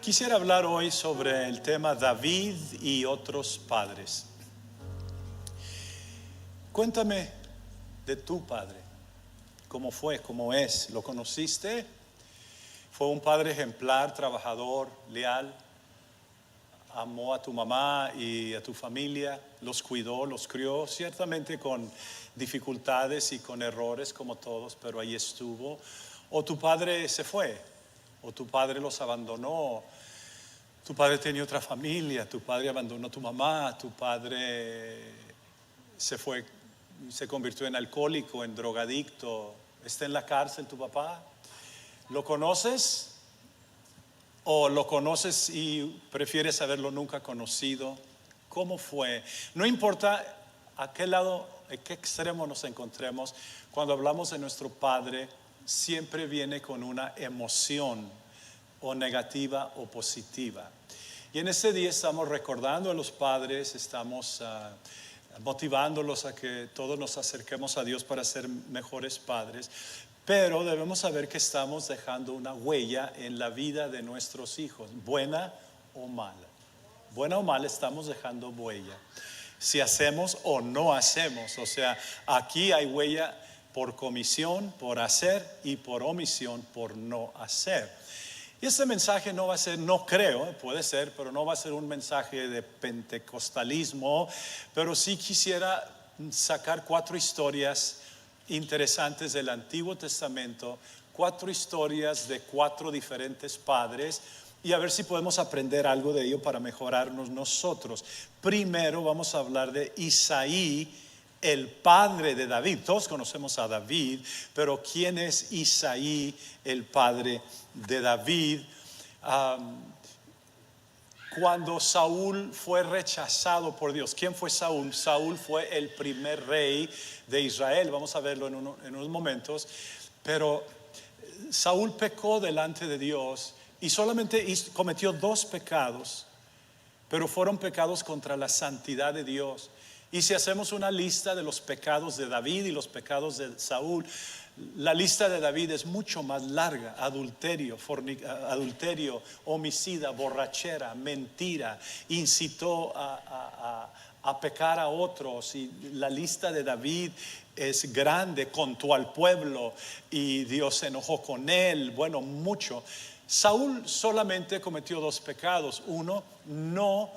Quisiera hablar hoy sobre el tema David y otros padres. Cuéntame de tu padre. ¿Cómo fue? ¿Cómo es? ¿Lo conociste? ¿Fue un padre ejemplar, trabajador, leal? ¿Amó a tu mamá y a tu familia? ¿Los cuidó, los crió? Ciertamente con dificultades y con errores como todos, pero ahí estuvo. ¿O tu padre se fue? ¿O tu padre los abandonó? Tu padre tenía otra familia, tu padre abandonó a tu mamá, tu padre se fue, se convirtió en alcohólico, en drogadicto, está en la cárcel tu papá. ¿Lo conoces? ¿O lo conoces y prefieres haberlo nunca conocido? ¿Cómo fue? No importa a qué lado, en qué extremo nos encontremos, cuando hablamos de nuestro padre, siempre viene con una emoción, o negativa o positiva. Y en este día estamos recordando a los padres, estamos motivándolos a que todos nos acerquemos a Dios para ser mejores padres, pero debemos saber que estamos dejando una huella en la vida de nuestros hijos, buena o mala. Buena o mala, estamos dejando huella. Si hacemos o no hacemos, o sea, aquí hay huella por comisión, por hacer, y por omisión, por no hacer. Y este mensaje no va a ser, no creo, puede ser, pero no va a ser un mensaje de pentecostalismo, pero sí quisiera sacar 4 historias interesantes del Antiguo Testamento, 4 historias de 4 diferentes padres, y a ver si podemos aprender algo de ello para mejorarnos nosotros. Primero vamos a hablar de Isaí, el padre de David. Todos conocemos a David, pero ¿quién es Isaí, el padre de David? Cuando Saúl fue rechazado por Dios, ¿quién fue Saúl? Saúl fue el primer rey de Israel, vamos a verlo en unos momentos, pero Saúl pecó delante de Dios y solamente cometió 2 pecados, pero fueron pecados contra la santidad de Dios. Y si hacemos una lista de los pecados de David y los pecados de Saúl, la lista de David es mucho más larga: adulterio, homicida, borrachera, mentira, incitó a pecar a otros. Y la lista de David es grande, contó al pueblo y Dios se enojó con él, bueno, mucho. Saúl solamente cometió 2 pecados. Uno, no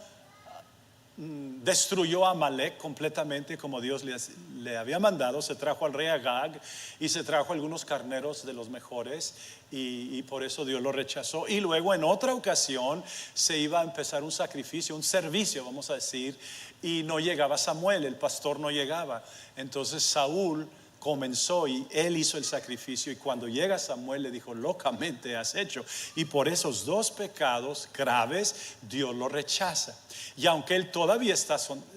destruyó a Amalek completamente como Dios le había mandado. Se trajo al rey Agag y se trajo algunos carneros de los mejores, y por eso Dios lo rechazó. Y luego en otra ocasión se iba a empezar un sacrificio, un servicio, vamos a decir, y no llegaba Samuel, el pastor no llegaba. Entonces Saúl comenzó y él hizo el sacrificio, y cuando llega Samuel le dijo: locamente has hecho. Y por esos 2 pecados graves Dios lo rechaza. Y aunque él todavía está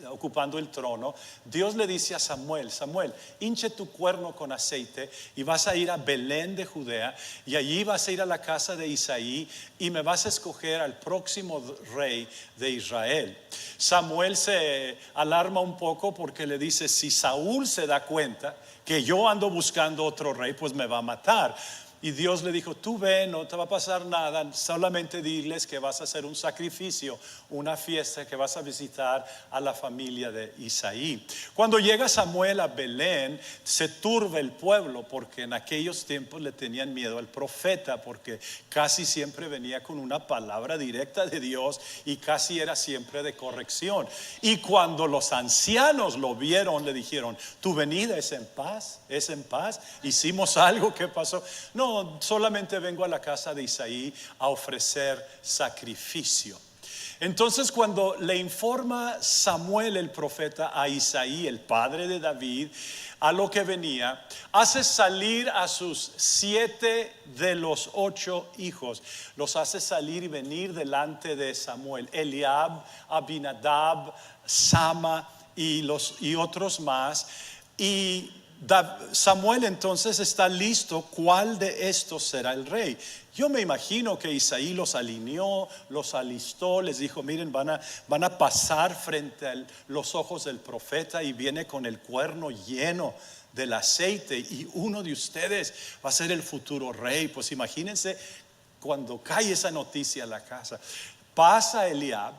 ocupando el trono, Dios le dice a Samuel: Samuel, hinche tu cuerno con aceite y vas a ir a Belén de Judea, y allí vas a ir a la casa de Isaí y me vas a escoger al próximo rey de Israel. Samuel se alarma un poco porque le dice: si Saúl se da cuenta que yo ando buscando otro rey, pues me va a matar. Y Dios le dijo: tú ve, no te va a pasar nada, solamente diles que vas a hacer un sacrificio, una fiesta, que vas a visitar a la familia de Isaí. Cuando llega Samuel a Belén, se turba el pueblo, porque en aquellos tiempos le tenían miedo al profeta, porque casi siempre venía con una palabra directa de Dios y casi era siempre de corrección. Y cuando los ancianos lo vieron, le dijeron: tu venida es en paz, es en paz, hicimos algo, ¿qué pasó? No, solamente vengo a la casa de Isaí a ofrecer sacrificio. Entonces, cuando le informa Samuel el profeta a Isaí, el padre de David, a lo que venía, hace salir a sus 7 de los 8 hijos, los hace salir y venir delante de Samuel: Eliab, Abinadab, Sama y otros más. Y Samuel entonces está listo. ¿Cuál de estos será el rey? Yo me imagino que Isaí los alineó, los alistó, les dijo: miren, van a pasar frente a los ojos del profeta, y viene con el cuerno lleno del aceite, y uno de ustedes va a ser el futuro rey. Pues imagínense cuando cae esa noticia a la casa. Pasa Eliab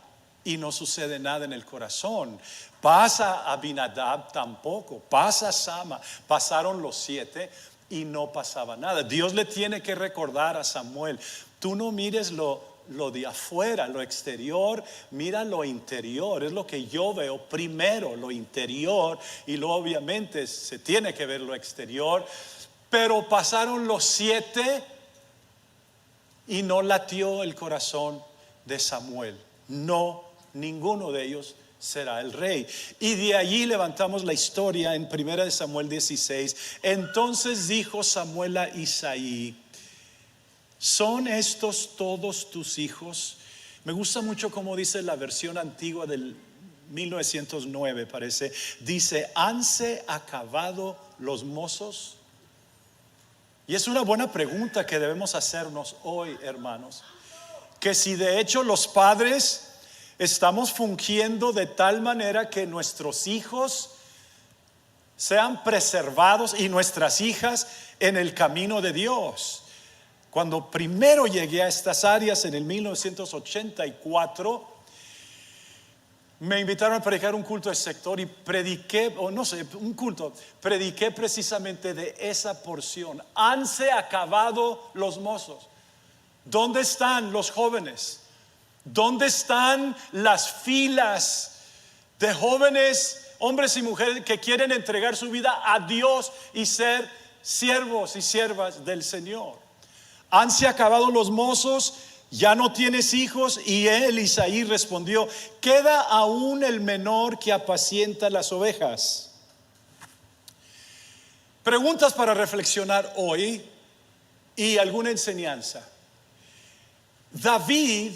y no sucede nada en el corazón. Pasa Abinadab tampoco. Pasa Sama. Pasaron los 7 y no pasaba nada. Dios le tiene que recordar a Samuel: tú no mires lo de afuera, lo exterior, mira lo interior. Es lo que yo veo primero, lo interior, y luego obviamente se tiene que ver lo exterior. Pero pasaron los 7 y no latió el corazón de Samuel. No, ninguno de ellos será el rey. Y de allí levantamos la historia en 1 Samuel 16. Entonces dijo Samuel a Isaí: ¿son estos todos tus hijos? Me gusta mucho como dice la versión antigua del 1909, parece. Dice: ¿hanse acabado los mozos? Y es una buena pregunta que debemos hacernos hoy, hermanos. Que si de hecho los padres estamos fungiendo de tal manera que nuestros hijos sean preservados y nuestras hijas en el camino de Dios. Cuando primero llegué a estas áreas en el 1984, me invitaron a predicar un culto de sector y prediqué, prediqué precisamente de esa porción. ¿Hanse acabado los mozos? ¿Dónde están los jóvenes? ¿Dónde están las filas de jóvenes, hombres y mujeres que quieren entregar su vida a Dios y ser siervos y siervas del Señor? ¿Hanse acabado los mozos? ¿Ya no tienes hijos? Y él, Isaí, respondió: queda aún el menor que apacienta las ovejas. Preguntas para reflexionar hoy y alguna enseñanza. David,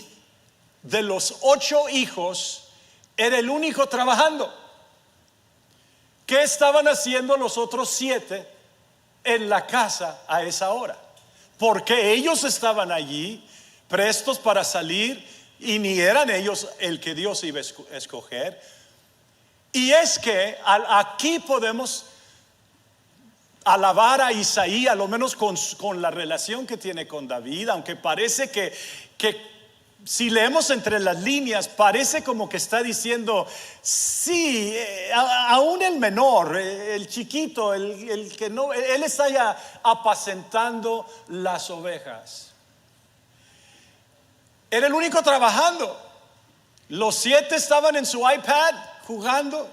de los 8 hijos, era el único trabajando. ¿Qué estaban haciendo los otros 7 en la casa a esa hora? Porque ellos estaban allí prestos para salir y ni eran ellos el que Dios iba a escoger. Y es que aquí podemos alabar a Isaí, a lo menos con la relación que tiene con David, aunque parece que si leemos entre las líneas, parece como que está diciendo: sí, aún el menor, el chiquito, el que no, él está ya apacentando las ovejas. Era el único trabajando. Los 7 estaban en su iPad jugando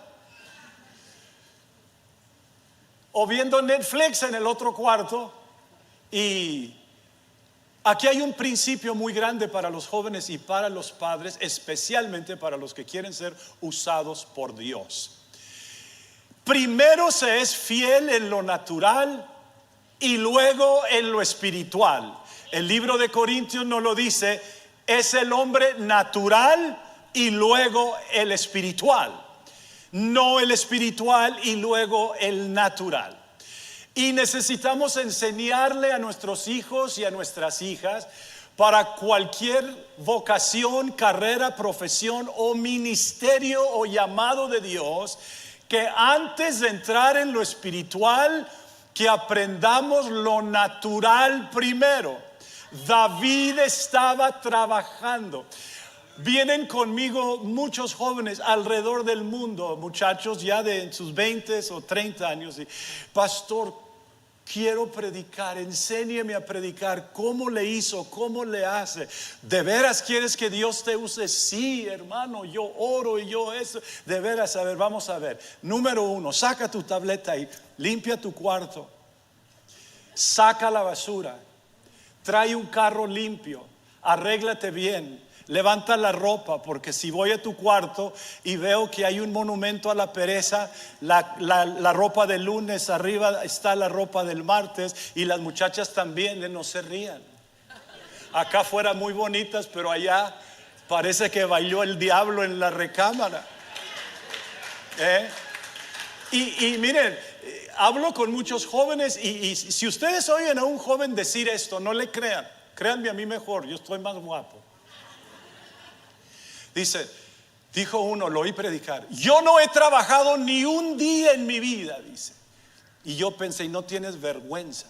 o viendo Netflix en el otro cuarto. Y aquí hay un principio muy grande para los jóvenes y para los padres, especialmente para los que quieren ser usados por Dios. Primero se es fiel en lo natural y luego en lo espiritual. El libro de Corintios nos lo dice: es el hombre natural y luego el espiritual, no el espiritual y luego el natural. Y necesitamos enseñarle a nuestros hijos y a nuestras hijas, para cualquier vocación, carrera, profesión o ministerio o llamado de Dios, que antes de entrar en lo espiritual, que aprendamos lo natural primero. David estaba trabajando. Vienen conmigo muchos jóvenes alrededor del mundo, muchachos ya de sus 20 o 30 años, y: pastor, quiero predicar, enséñeme a predicar. ¿Cómo le hizo? ¿Cómo le hace? ¿De veras quieres que Dios te use? Sí, hermano, yo oro y yo eso. De veras, a ver, vamos a ver. Número 1, saca tu tableta y limpia tu cuarto. Saca la basura. Trae un carro limpio, arréglate bien, levanta la ropa, porque si voy a tu cuarto y veo que hay un monumento a la pereza, la ropa del lunes, arriba está la ropa del martes, y las muchachas también, no se rían. Acá afuera muy bonitas, pero allá parece que bailó el diablo en la recámara. Y miren, hablo con muchos jóvenes y si ustedes oyen a un joven decir esto, no le crean. Créanme a mí mejor, yo estoy más guapo. Dijo uno, lo oí predicar: yo no he trabajado ni un día en mi vida, dice. Y yo pensé: y no tienes vergüenza.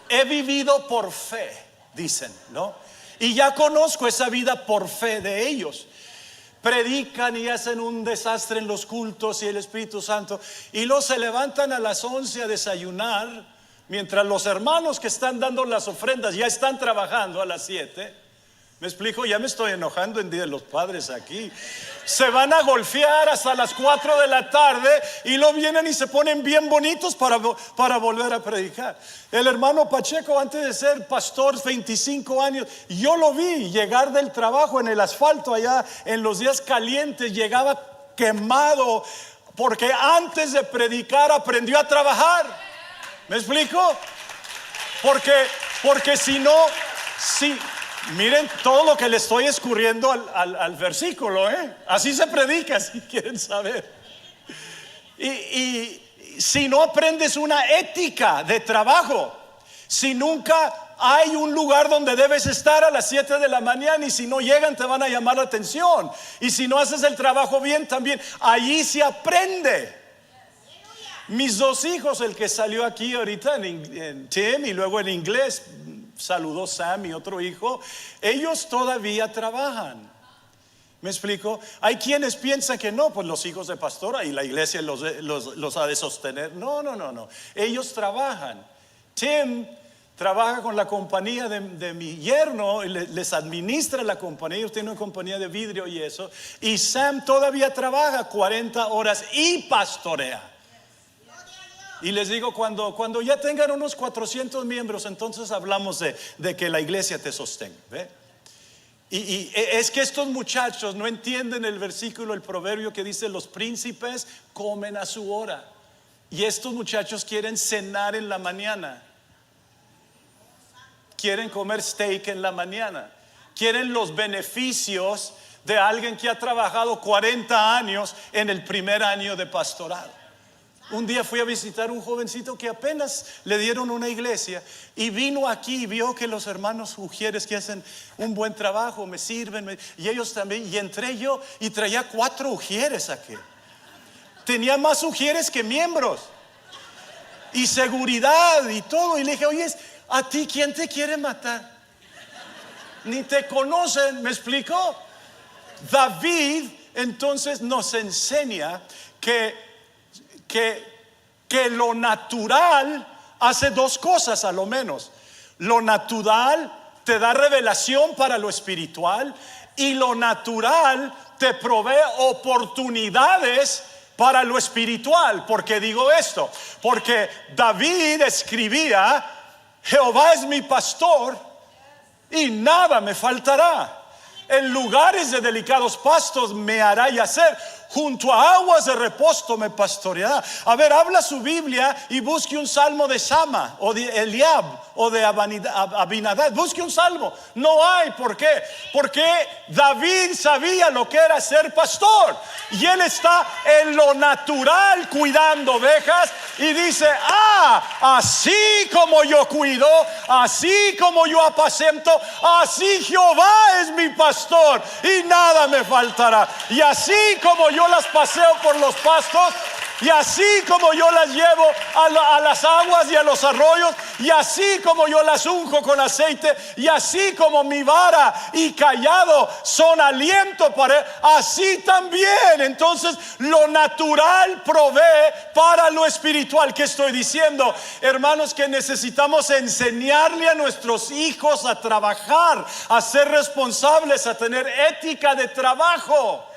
He vivido por fe. dicen, ¿no? Y ya conozco esa vida por fe de ellos. Predican y hacen un desastre en los cultos y el Espíritu Santo, y los se levantan a las 11 a desayunar, mientras los hermanos que están dando las ofrendas ya están trabajando a las 7. ¿Me explico? Ya me estoy enojando en Día de los Padres aquí. Se van a golfear hasta las 4 de la tarde y lo vienen y se ponen bien bonitos para volver a predicar. El hermano Pacheco, antes de ser pastor, 25 años, yo lo vi llegar del trabajo en el asfalto allá en los días calientes, llegaba quemado porque antes de predicar aprendió a trabajar. ¿Me explico? Porque si no, miren todo lo que le estoy escurriendo al versículo, así se predica, si quieren saber. Y si no aprendes una ética de trabajo, si nunca hay un lugar donde debes estar a las 7 de la mañana, y si no llegan te van a llamar la atención, y si no haces el trabajo bien también, allí se aprende. Mis 2 hijos, el que salió aquí ahorita en Tim, y luego en inglés saludó Sam, mi otro hijo, ellos todavía trabajan. ¿Me explico? Hay quienes piensan que no, pues los hijos de pastora y la iglesia los ha de sostener. No. Ellos trabajan. Tim trabaja con la compañía de mi yerno, les administra la compañía. Ellos tienen una compañía de vidrio y eso. Y Sam todavía trabaja 40 horas y pastorea. Y les digo, cuando ya tengan unos 400 miembros, entonces hablamos de que la iglesia te sostenga, ¿ve? Y es que estos muchachos no entienden el versículo, el proverbio que dice: los príncipes comen a su hora. Y estos muchachos quieren cenar en la mañana, quieren comer steak en la mañana, quieren los beneficios de alguien que ha trabajado 40 años en el primer año de pastorado. Un día fui a visitar un jovencito que apenas le dieron una iglesia, y vino aquí y vio que los hermanos Ujieres, que hacen un buen trabajo, me sirven, y ellos también. Y entré yo y traía 4 Ujieres aquí. Tenía más Ujieres que miembros, y seguridad y todo. Y le dije: oye, ¿a ti quién te quiere matar? Ni te conocen. ¿Me explicó? David entonces nos enseña que lo natural hace 2 cosas a lo menos. Lo natural te da revelación para lo espiritual, y lo natural te provee oportunidades para lo espiritual. ¿Por qué digo esto? Porque David escribía: Jehová es mi pastor y nada me faltará. En lugares de delicados pastos me hará yacer, junto a aguas de reposo me pastoreará. A ver, habla su Biblia y busque un salmo de Sama o de Eliab o de Abinadab. Busque un salmo. No hay. ¿Por qué? Porque David sabía lo que era ser pastor, y él está en lo natural cuidando ovejas, y dice: así como yo cuido, así como yo apacento, así Jehová es mi pastor y nada me faltará. Y así como yo las paseo por los pastos, y así como yo las llevo a las aguas y a los arroyos, y así como yo las unjo con aceite, y así como mi vara y cayado son aliento para él, así también. Entonces lo natural provee para lo espiritual. ¿Qué estoy diciendo, hermanos? Que necesitamos enseñarle a nuestros hijos a trabajar, a ser responsables, a tener ética de trabajo.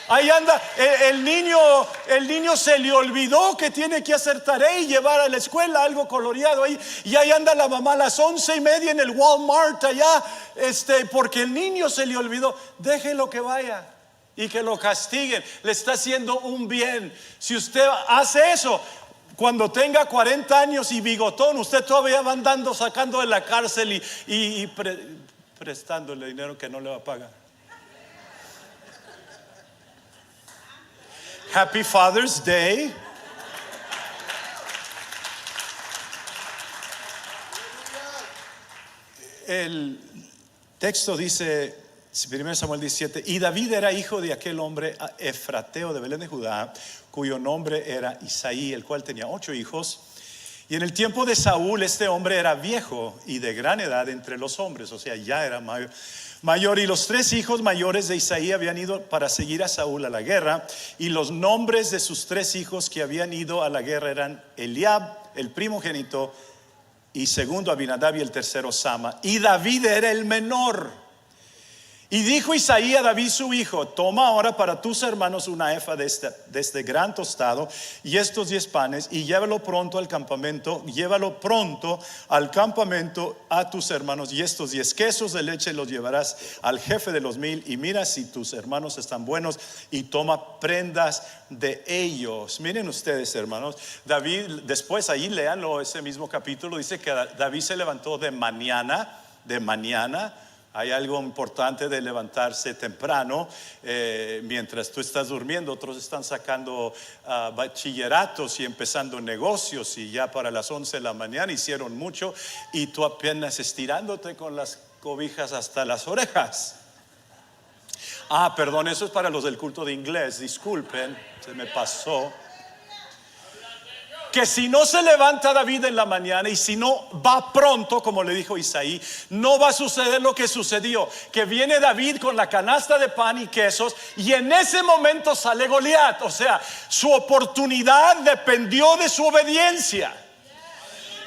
Ahí anda el niño se le olvidó que tiene que hacer tarea y llevar a la escuela algo coloreado ahí, y ahí anda la mamá a las 11:30 en el Walmart allá, porque el niño se le olvidó. Déjelo que vaya y que lo castiguen. Le está haciendo un bien. Si usted hace eso, cuando tenga 40 años y bigotón, usted todavía va andando sacando de la cárcel y prestándole dinero que no le va a pagar. Happy Father's Day. El texto dice, 1 Samuel 17: y David era hijo de aquel hombre efrateo de Belén de Judá, cuyo nombre era Isaí, el cual tenía 8 hijos. Y en el tiempo de Saúl, este hombre era viejo y de gran edad entre los hombres, o sea, ya era mayor. Y los 3 hijos mayores de Isaí habían ido para seguir a Saúl a la guerra. Y los nombres de sus 3 hijos que habían ido a la guerra eran Eliab, el primogénito, y segundo Abinadab, y el tercero Sama. Y David era el menor. Y dijo Isaí a David su hijo: toma ahora para tus hermanos una efa de este gran tostado y estos 10 panes, y llévalo pronto al campamento a tus hermanos, y estos 10 quesos de leche los llevarás al jefe de los 1000, y mira si tus hermanos están buenos, y toma prendas de ellos. Miren ustedes, hermanos, David, después ahí léanlo, ese mismo capítulo, dice que David se levantó de mañana. Hay algo importante de levantarse temprano, mientras tú estás durmiendo. Otros están sacando bachilleratos y empezando negocios, y ya para las 11 de la mañana hicieron mucho, y tú apenas estirándote con las cobijas hasta las orejas. Perdón, eso es para los del culto de inglés, disculpen, se me pasó. Que si no se levanta David en la mañana, y si no va pronto, como le dijo Isaí, no va a suceder lo que sucedió, que viene David con la canasta de pan y quesos, y en ese momento sale Goliat. O sea, su oportunidad dependió de su obediencia.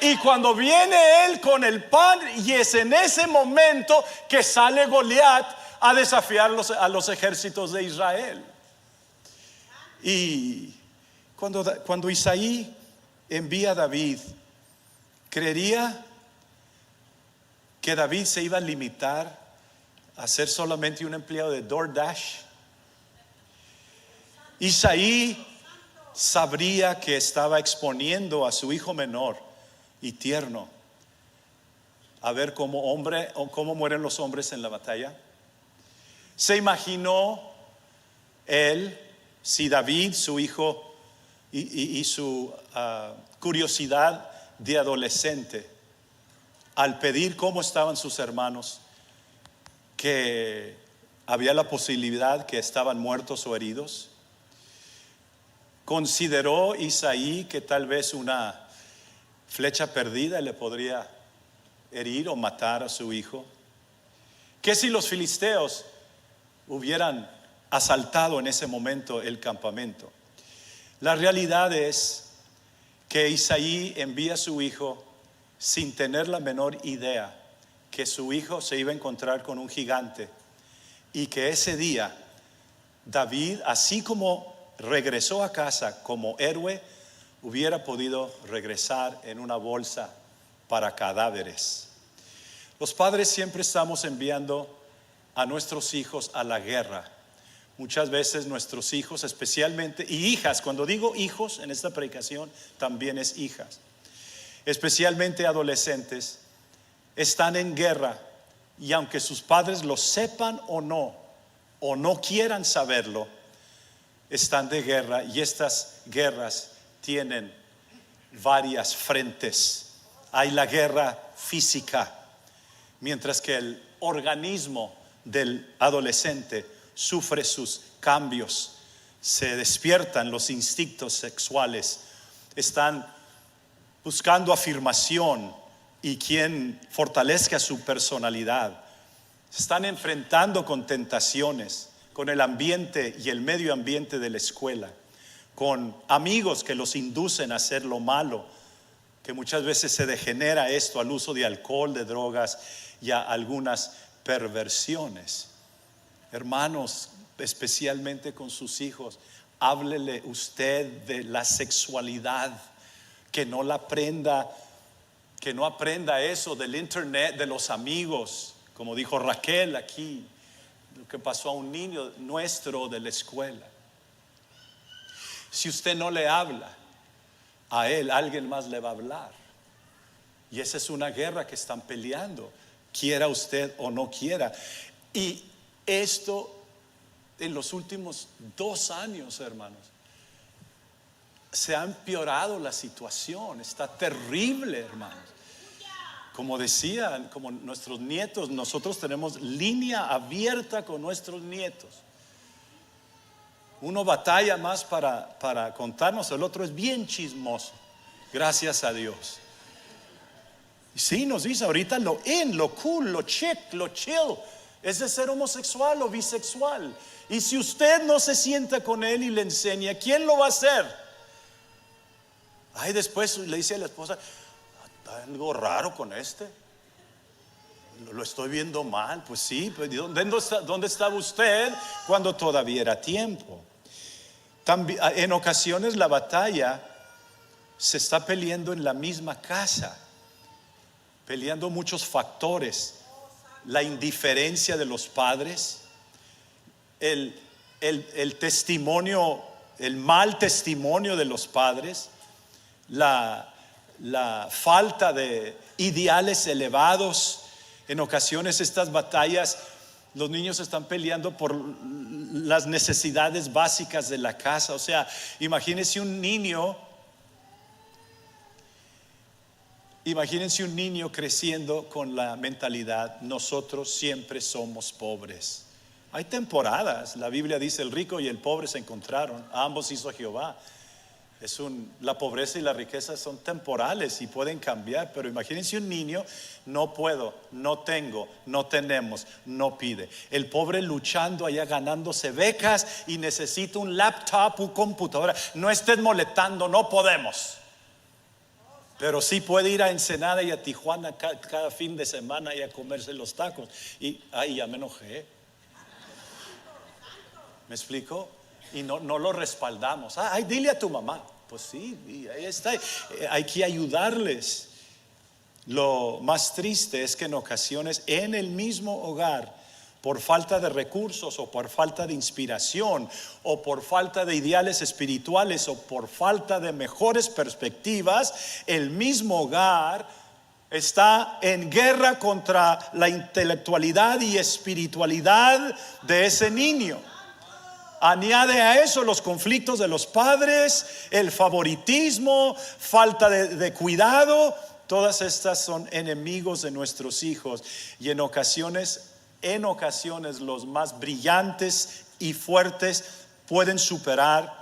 Y cuando viene él con el pan, y es en ese momento que sale Goliat a desafiar a los ejércitos de Israel. Y cuando Isaí envía a David, ¿creería que David se iba a limitar a ser solamente un empleado de DoorDash? Isaí sabría que estaba exponiendo a su hijo menor y tierno a ver cómo mueren los hombres en la batalla. Se imaginó él, si David, su hijo, y su curiosidad de adolescente, al pedir cómo estaban sus hermanos, que había la posibilidad que estaban muertos o heridos, consideró Isaí que tal vez una flecha perdida le podría herir o matar a su hijo. ¿Qué si los filisteos hubieran asaltado en ese momento el campamento? La realidad es que Isaí envía a su hijo sin tener la menor idea que su hijo se iba a encontrar con un gigante, y que ese día David, así como regresó a casa como héroe, hubiera podido regresar en una bolsa para cadáveres. Los padres siempre estamos enviando a nuestros hijos a la guerra. Muchas veces nuestros hijos, especialmente, y hijas, cuando digo hijos en esta predicación, también es hijas, especialmente adolescentes, están en guerra, y aunque sus padres lo sepan o no quieran saberlo, están de guerra, y estas guerras tienen varias frentes. Hay la guerra física, mientras que el organismo del adolescente sufre sus cambios, se despiertan los instintos sexuales, están buscando afirmación y quien fortalezca su personalidad. Se están enfrentando con tentaciones, con el ambiente y el medio ambiente de la escuela, con amigos que los inducen a hacer lo malo, que muchas veces se degenera esto al uso de alcohol, de drogas y a algunas perversiones. Hermanos, especialmente con sus hijos, háblele usted de la sexualidad, que no la aprenda, que no aprenda eso del internet, de los amigos, como dijo Raquel aquí, lo que pasó a un niño nuestro de la escuela. Si usted no le habla a él, alguien más le va a hablar, y esa es una guerra que están peleando, quiera usted o no quiera. Y esto en los últimos 2 años, hermanos, se ha empeorado la situación. Está terrible, hermanos. Como decían, como nuestros nietos, nosotros tenemos línea abierta con nuestros nietos. Uno batalla más para contarnos, el otro es bien chismoso. Gracias a Dios. Sí, nos dice ahorita lo cool, lo chic, lo chill es de ser homosexual o bisexual. Y si usted no se sienta con él y le enseña, ¿quién lo va a hacer? Ay, después le dice a la esposa, está algo raro con este, lo estoy viendo mal. Pues sí, pues, ¿dónde estaba usted cuando todavía era tiempo? También, en ocasiones la batalla se está peleando en la misma casa, peleando muchos factores: la indiferencia de los padres, el testimonio, el mal testimonio de los padres, la falta de ideales elevados. En ocasiones estas batallas, los niños están peleando por las necesidades básicas de la casa. O sea, imagínense un niño creciendo con la mentalidad: nosotros siempre somos pobres. Hay temporadas, la Biblia dice, el rico y el pobre se encontraron, a ambos hizo Jehová. La pobreza y la riqueza son temporales y pueden cambiar, pero imagínense un niño: no puedo, no tengo, no tenemos, no pide. El pobre luchando allá, ganándose becas y necesita un laptop, un computadora. No estés molestando, no podemos. Pero sí puede ir a Ensenada y a Tijuana cada fin de semana y a comerse los tacos. Y ay, ya me enojé. ¿Me explico? Y no lo respaldamos. Ay, dile a tu mamá. Pues sí, ahí está. Hay que ayudarles. Lo más triste es que en ocasiones en el mismo hogar, por falta de recursos o por falta de inspiración o por falta de ideales espirituales o por falta de mejores perspectivas, el mismo hogar está en guerra contra la intelectualidad y espiritualidad de ese niño. Añade a eso los conflictos de los padres, el favoritismo, falta de cuidado. Todas estas son enemigos de nuestros hijos. Y en ocasiones los más brillantes y fuertes pueden superar,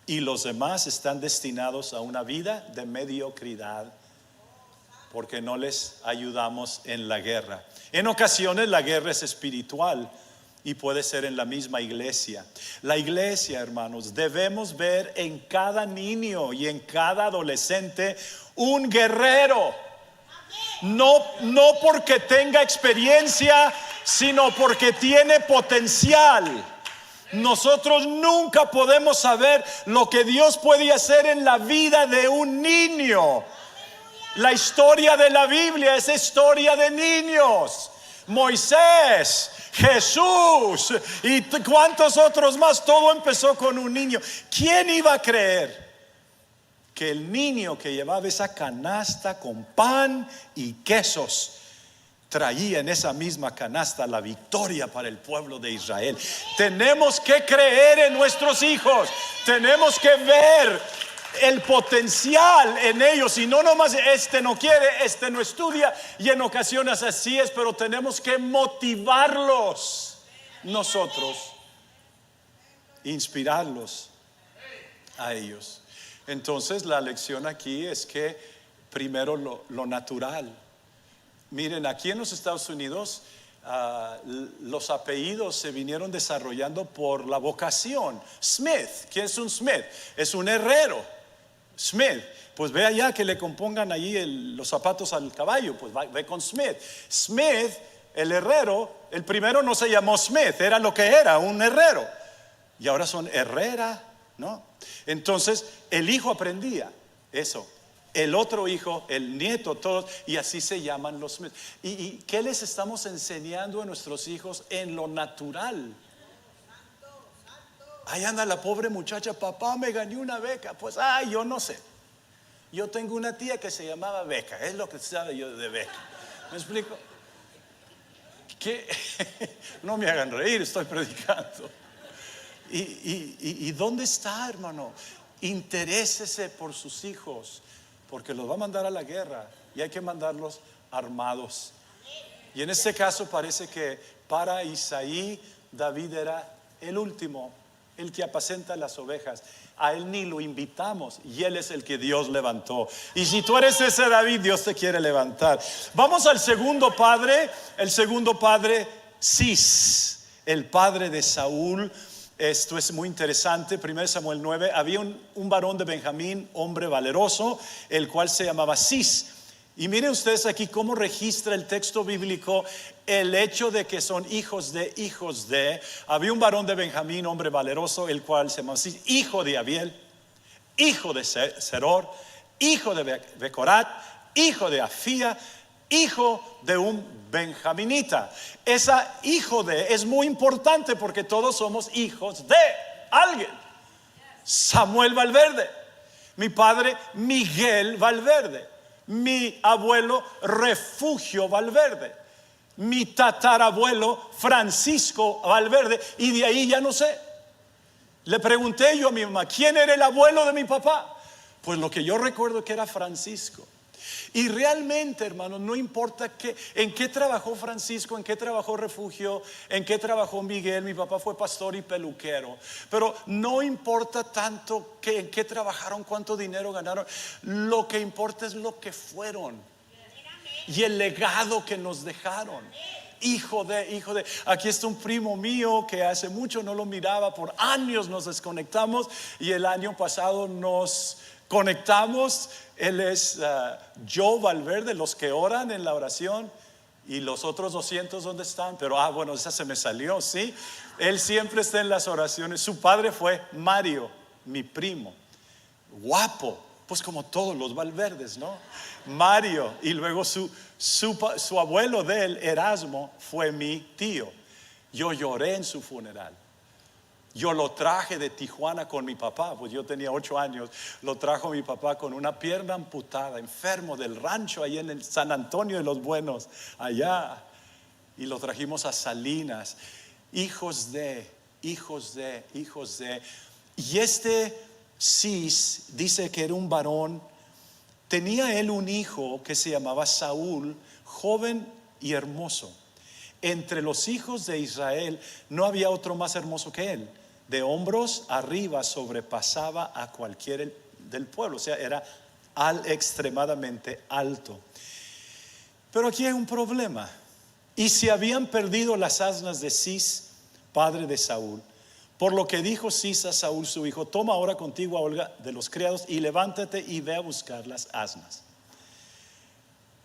y los demás están destinados a una vida de mediocridad porque no les ayudamos en la guerra. En ocasiones la guerra es espiritual y puede ser en la misma iglesia. La iglesia, hermanos, debemos ver en cada niño y en cada adolescente un guerrero. No porque tenga experiencia, sino porque tiene potencial. Nosotros nunca podemos saber lo que Dios puede hacer en la vida de un niño. La historia de la Biblia es historia de niños. Moisés, Jesús y cuántos otros más, todo empezó con un niño. ¿Quién iba a creer que el niño que llevaba esa canasta con pan y quesos traía en esa misma canasta la victoria para el pueblo de Israel? Tenemos que creer en nuestros hijos, tenemos que ver el potencial en ellos, y no nomás este no quiere, este no estudia, y en ocasiones así es, pero tenemos que motivarlos nosotros, inspirarlos a ellos. Entonces la lección aquí es que primero lo natural. Miren, aquí en los Estados Unidos los apellidos se vinieron desarrollando por la vocación. Smith, ¿quién es un Smith? Es un herrero. Smith, pues ve allá que le compongan allí los zapatos al caballo, pues ve con Smith. Smith, el herrero, el primero no se llamó Smith, era lo que era, un herrero. Y ahora son Herrera, ¿no? Entonces el hijo aprendía eso, el otro hijo, el nieto, todos, y así se llaman los Smith. ¿Y qué les estamos enseñando a nuestros hijos en lo natural? Ahí anda la pobre muchacha: papá, me gané una beca. Pues, yo no sé. Yo tengo una tía que se llamaba Beca, es lo que sabe yo de beca. ¿Me explico? ¿Qué? No me hagan reír, estoy predicando. ¿Y dónde está, hermano? Interésese por sus hijos, porque los va a mandar a la guerra y hay que mandarlos armados. Y en este caso parece que para Isaí, David era el último el que apacenta las ovejas. A él ni lo invitamos y él es el que Dios levantó. Y si tú eres ese David, Dios te quiere levantar. Vamos al segundo padre. El segundo padre, Cis, el padre de Saúl. Esto es muy interesante. 1 Samuel 9. Había un varón de Benjamín, hombre valeroso, el cual se llamaba Cis. Y miren ustedes aquí cómo registra el texto bíblico el hecho de que son hijos de hijos de. Había un varón de Benjamín, hombre valeroso, el cual se llamaba Cis, hijo de Abiel, hijo de Seror, hijo de Becorat, hijo de Afía, hijo de un benjaminita. Esa hijo de es muy importante porque todos somos hijos de alguien. Samuel Valverde, mi padre Miguel Valverde, mi abuelo Refugio Valverde, mi tatarabuelo Francisco Valverde, y de ahí ya no sé. Le pregunté yo a mi mamá, ¿quién era el abuelo de mi papá? Pues lo que yo recuerdo que era Francisco. Y realmente, hermanos, no importa en qué trabajó Francisco, en qué trabajó Refugio, en qué trabajó Miguel. Mi papá fue pastor y peluquero. Pero no importa tanto en qué trabajaron, cuánto dinero ganaron. Lo que importa es lo que fueron y el legado que nos dejaron. Hijo de. Aquí está un primo mío que hace mucho no lo miraba, por años nos desconectamos y el año pasado nos conectamos. Él es Joe Valverde, los que oran en la oración. Y los otros 200, ¿dónde están? Pero bueno, esa se me salió, ¿sí? Él siempre está en las oraciones. Su padre fue Mario, mi primo. Guapo, pues como todos los Valverdes, ¿no? Mario. Y luego su abuelo de él, Erasmo, fue mi tío. Yo lloré en su funeral. Yo lo traje de Tijuana con mi papá, pues yo tenía 8 años. Lo trajo mi papá con una pierna amputada, enfermo del rancho ahí en el San Antonio de los Buenos, allá. Y lo trajimos a Salinas. Hijos de. Y este Cis dice que era un varón. Tenía él un hijo que se llamaba Saúl, joven y hermoso. Entre los hijos de Israel no había otro más hermoso que él. De hombros arriba sobrepasaba a cualquiera del pueblo. O sea, era extremadamente alto. Pero aquí hay un problema. Y se habían perdido las asnas de Cis, padre de Saúl. Por lo que dijo Cis a Saúl su hijo: toma ahora contigo a Olga de los criados y levántate y ve a buscar las asnas.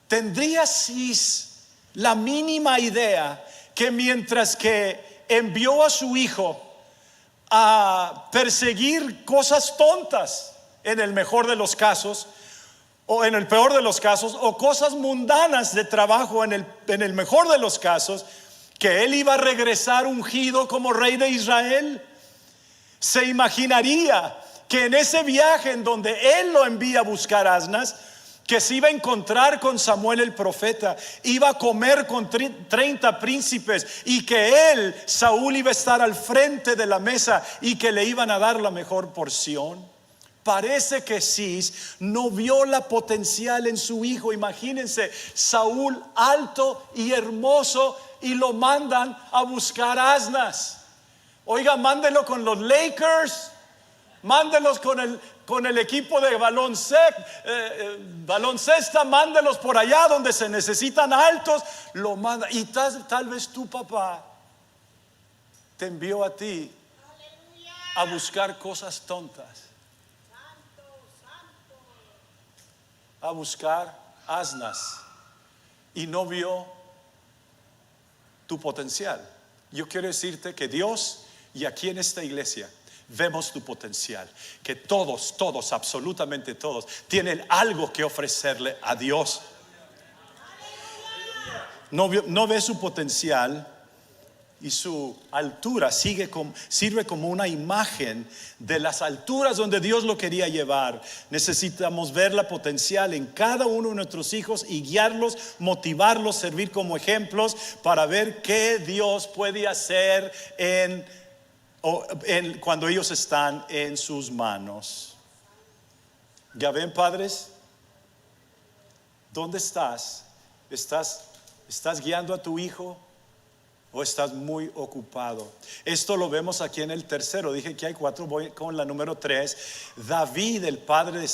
¿Tendría Cis la mínima idea que mientras que envió a su hijo a perseguir cosas tontas, en el mejor de los casos, o en el peor de los casos, o cosas mundanas de trabajo en el mejor de los casos, que él iba a regresar ungido como rey de Israel? Se imaginaría que en ese viaje en donde él lo envía a buscar asnas, que se iba a encontrar con Samuel el profeta, iba a comer con 30 príncipes, y que él, Saúl, iba a estar al frente de la mesa y que le iban a dar la mejor porción. Parece que Cis no vio la potencial en su hijo. Imagínense, Saúl alto y hermoso, y lo mandan a buscar asnas. Oiga, mándelo con los Lakers, mándelos con el equipo de baloncesta, mándelos por allá donde se necesitan altos. Lo manda. Y tal vez tu papá te envió a ti a buscar cosas tontas, a buscar asnas, y no vio tu potencial. Yo quiero decirte que Dios, y aquí en esta iglesia, vemos tu potencial, que todos, absolutamente todos, tienen algo que ofrecerle a Dios. No ve su potencial, y su altura sirve como una imagen de las alturas donde Dios lo quería llevar. Necesitamos ver la potencial en cada uno de nuestros hijos y guiarlos, motivarlos, servir como ejemplos para ver qué Dios puede hacer cuando ellos están en sus manos. ¿Ya ven, padres? ¿Dónde estás? ¿Estás guiando a tu hijo o estás muy ocupado? Esto lo vemos aquí en el tercero. Dije que hay 4, voy con la número 3. David, el padre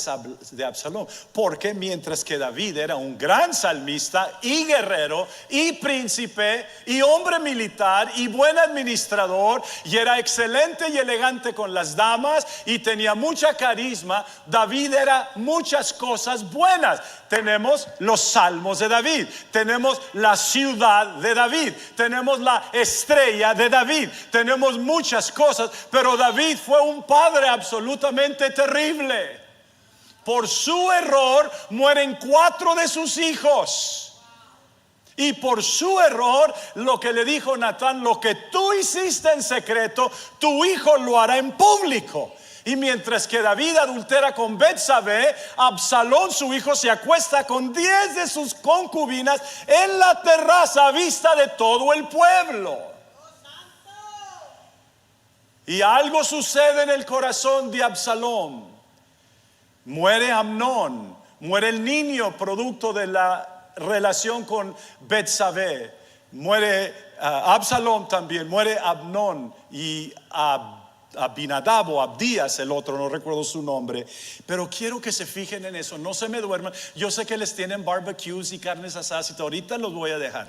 de Absalón. Porque mientras que David era un gran salmista y guerrero y príncipe y hombre militar y buen administrador, y era excelente y elegante con las damas y tenía mucha carisma, David era muchas cosas buenas. Tenemos los salmos de David, tenemos la ciudad de David, tenemos la estrella de David, tenemos muchas cosas, pero David fue un padre absolutamente terrible. Por su error mueren 4 de sus hijos. Y por su error, lo que le dijo Natán: lo que tú hiciste en secreto, tu hijo lo hará en público. Y mientras que David adultera con Betsabé, Absalón, su hijo, se acuesta con 10 de sus concubinas en la terraza a vista de todo el pueblo. Y algo sucede en el corazón de Absalón. Muere Amnón, muere el niño producto de la relación con Betsabé. Muere Absalón también, muere Amnón y Abinadab o Abdías, el otro, no recuerdo su nombre. Pero quiero que se fijen en eso, no se me duerman. Yo sé que les tienen barbecues y carnes asadas y todo. Ahorita los voy a dejar,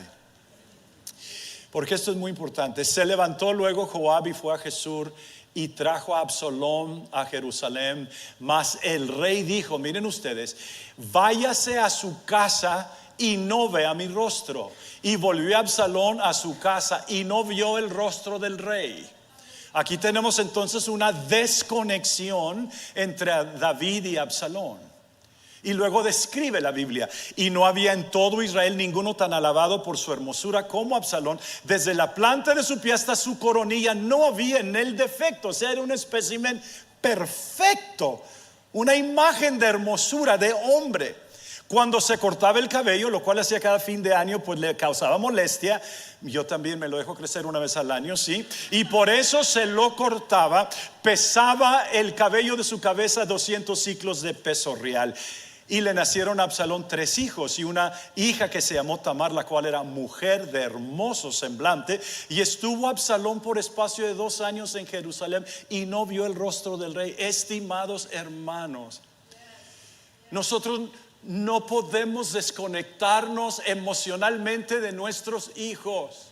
porque esto es muy importante. Se levantó luego Joab y fue a Jesús y trajo a Absalón a Jerusalén. Mas el rey dijo: miren ustedes, váyase a su casa y no vea mi rostro. Y volvió Absalón a su casa y no vio el rostro del rey. Aquí tenemos entonces una desconexión entre David y Absalón. Y luego describe la Biblia: y no había en todo Israel ninguno tan alabado por su hermosura como Absalón. Desde la planta de su pie hasta su coronilla no había en él defecto. O sea, era un espécimen perfecto, una imagen de hermosura de hombre. Cuando se cortaba el cabello, lo cual hacía cada fin de año, pues le causaba molestia. Yo también me lo dejo crecer una vez al año, sí. Y por eso se lo cortaba. Pesaba el cabello de su cabeza 200 ciclos de peso real. Y le nacieron a Absalón 3 hijos y una hija que se llamó Tamar, la cual era mujer de hermoso semblante. Y estuvo Absalón por espacio de 2 años en Jerusalén y no vio el rostro del rey. Estimados hermanos, nosotros no podemos desconectarnos emocionalmente de nuestros hijos.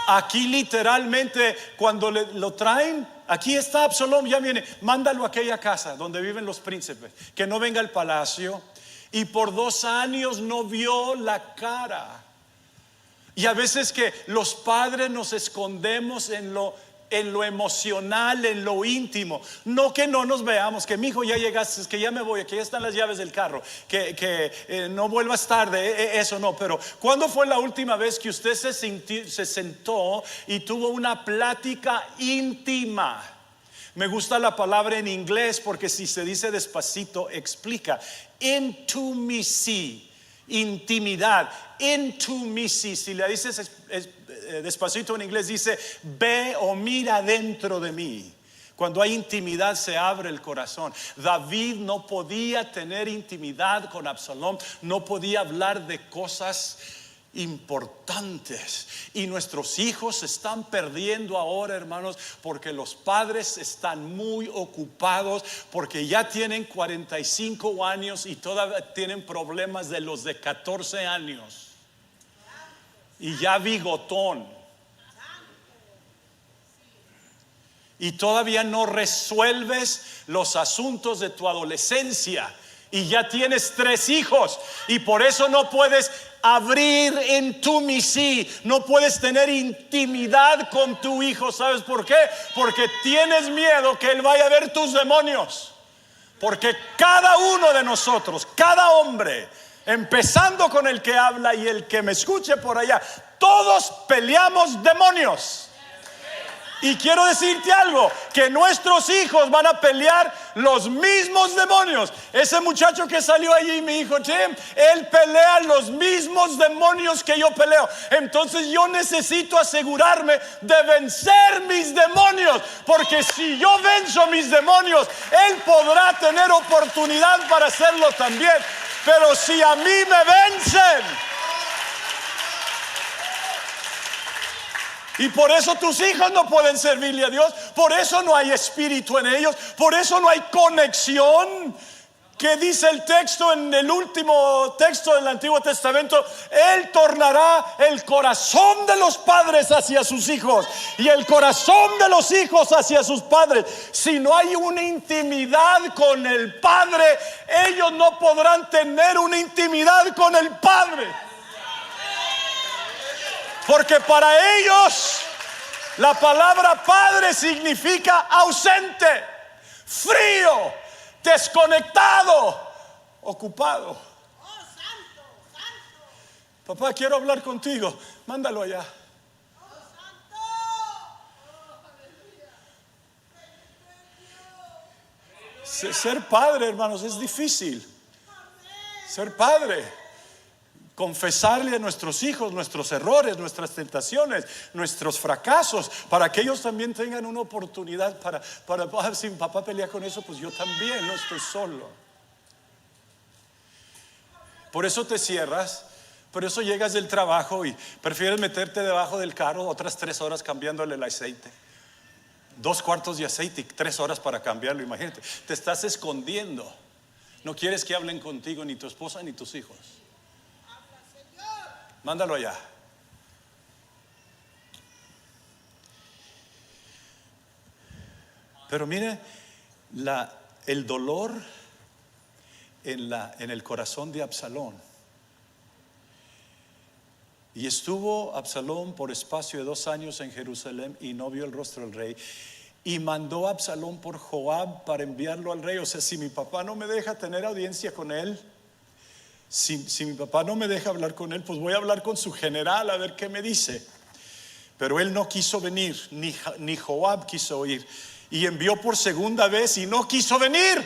Aquí literalmente cuando lo traen, aquí está Absalón, ya viene, mándalo a aquella casa donde viven los príncipes, que no venga al palacio. Y por 2 años no vio la cara. Y a veces que los padres nos escondemos en lo emocional, en lo íntimo. No que no nos veamos, que mi hijo ya llegaste, que ya me voy, que ya están las llaves del carro, que no vuelvas tarde, eso no. Pero ¿cuándo fue la última vez que usted se sentó y tuvo una plática íntima? Me gusta la palabra en inglés porque si se dice despacito explica. Intimacy, intimidad. Intimacy, si le dices despacito en inglés, dice: ve o mira dentro de mí. Cuando hay intimidad se abre el corazón. David no podía tener intimidad con Absalón, no podía hablar de cosas importantes. Y nuestros hijos se están perdiendo ahora, hermanos, porque los padres están muy ocupados, porque ya tienen 45 años y todavía tienen problemas de los de 14 años. Y ya bigotón. Y todavía no resuelves los asuntos de tu adolescencia. Y ya tienes 3 hijos. Y por eso no puedes abrir intimacy. No puedes tener intimidad con tu hijo. ¿Sabes por qué? Porque tienes miedo que él vaya a ver tus demonios. Porque cada uno de nosotros, cada hombre, empezando con el que habla y el que me escuche por allá, todos peleamos demonios. Y quiero decirte algo, que nuestros hijos van a pelear los mismos demonios. Ese muchacho que salió allí, mi hijo Tim, él pelea los mismos demonios que yo peleo. Entonces yo necesito asegurarme de vencer mis demonios, porque si yo venzo mis demonios, él podrá tener oportunidad para hacerlo también. Pero si a mí me vencen, Y por eso tus hijos no pueden servirle a Dios. Por eso no hay espíritu en ellos. Por eso no hay conexión. ¿Qué dice el texto en el último texto del Antiguo Testamento? Él tornará el corazón de los padres hacia sus hijos y el corazón de los hijos hacia sus padres. Si no hay una intimidad con el Padre, ellos no podrán tener una intimidad con el Padre. Porque para ellos la palabra padre significa ausente, frío, desconectado, ocupado. Papá, quiero hablar contigo. Mándalo allá. Ser padre, hermanos, es difícil. Ser padre. Confesarle a nuestros hijos nuestros errores, nuestras tentaciones, nuestros fracasos, para que ellos también tengan una oportunidad para si mi papá pelea con eso, pues yo también no estoy solo. Por eso te cierras, por eso llegas del trabajo y prefieres meterte debajo del carro otras 3 horas cambiándole el aceite. 2 cuartos de aceite y 3 horas para cambiarlo, imagínate. Te estás escondiendo. No quieres que hablen contigo ni tu esposa ni tus hijos. Mándalo allá. Pero mire el dolor en el corazón de Absalón. Y estuvo Absalón por espacio de 2 años en Jerusalén y no vio el rostro del rey. Y mandó a Absalón por Joab para enviarlo al rey. O sea, si mi papá no me deja tener audiencia con él, si mi papá no me deja hablar con él, pues voy a hablar con su general a ver qué me dice. Pero él no quiso venir, ni Joab quiso ir. Y envió por segunda vez y no quiso venir.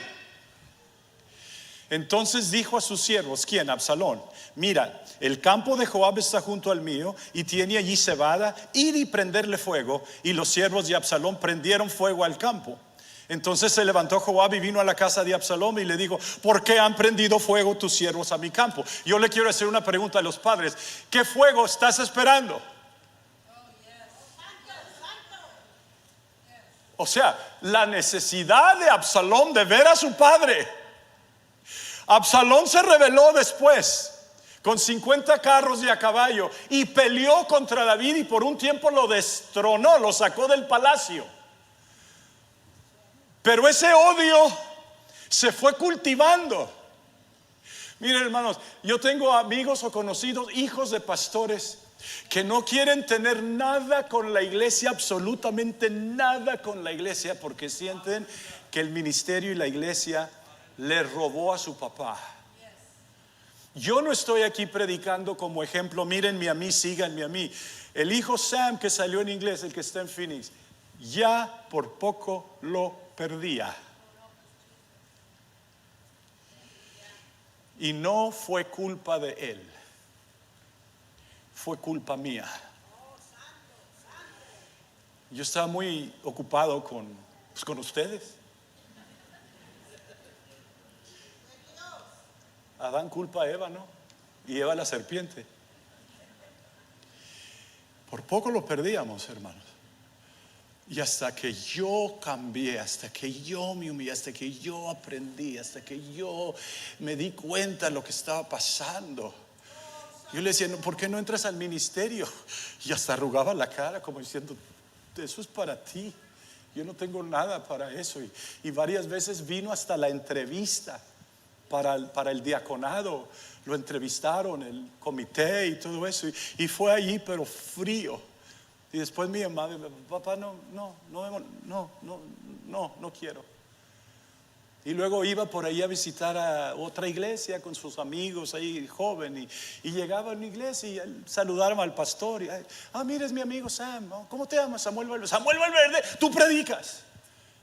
Entonces dijo a sus siervos, ¿quién? Absalón: mira, el campo de Joab está junto al mío y tiene allí cebada, id y prenderle fuego. Y los siervos de Absalón prendieron fuego al campo. Entonces se levantó Joab y vino a la casa de Absalón y le dijo: ¿por qué han prendido fuego tus siervos a mi campo? Yo le quiero hacer una pregunta a los padres: ¿qué fuego estás esperando? O sea, la necesidad de Absalón de ver a su padre. Absalón se rebeló después con 50 carros y a caballo y peleó contra David y por un tiempo lo destronó, lo sacó del palacio. Pero ese odio se fue cultivando. Miren, hermanos, yo tengo amigos o conocidos, hijos de pastores, que no quieren tener nada con la iglesia, absolutamente nada con la iglesia, porque sienten que el ministerio y la iglesia le robó a su papá. Yo no estoy aquí predicando como ejemplo, mírenme a mí, síganme a mí. El hijo Sam que salió en inglés, el que está en Phoenix, ya por poco lo perdía. Y no fue culpa de él, fue culpa mía. Yo estaba muy ocupado con ustedes. Adán culpa a Eva, ¿no? Y Eva la serpiente. Por poco lo perdíamos, hermanos. Y hasta que yo cambié, hasta que yo me humillé, hasta que yo aprendí, hasta que yo me di cuenta de lo que estaba pasando, yo le decía: ¿por qué no entras al ministerio? Y hasta arrugaba la cara como diciendo: eso es para ti, yo no tengo nada para eso. Y varias veces vino hasta la entrevista para el diaconado, lo entrevistaron, el comité y todo eso, y fue allí pero frío. Y después mi mamá: papá, no quiero. Y luego iba por ahí a visitar a otra iglesia con sus amigos ahí, joven, y llegaba a una iglesia y saludaron al pastor y: mira, es mi amigo Sam. ¿Cómo te llamas? Samuel Valverde. Samuel Valverde, tú predicas.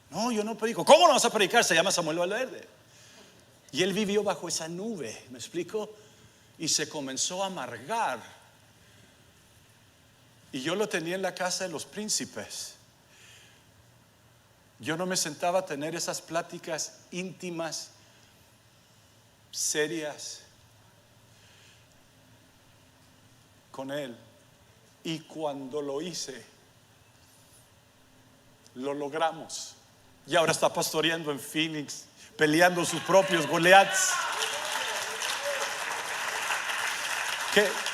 No, yo no predico. ¿Cómo no vas a predicar? Se llama Samuel Valverde. Y él vivió bajo esa nube, ¿me explico? Y se comenzó a amargar. Y yo lo tenía en la casa de los príncipes. Yo no me sentaba a tener esas pláticas íntimas, serias, con él. Y cuando lo hice, Lo logramos. Y ahora está pastoreando en Phoenix, peleando sus propios Goliaths.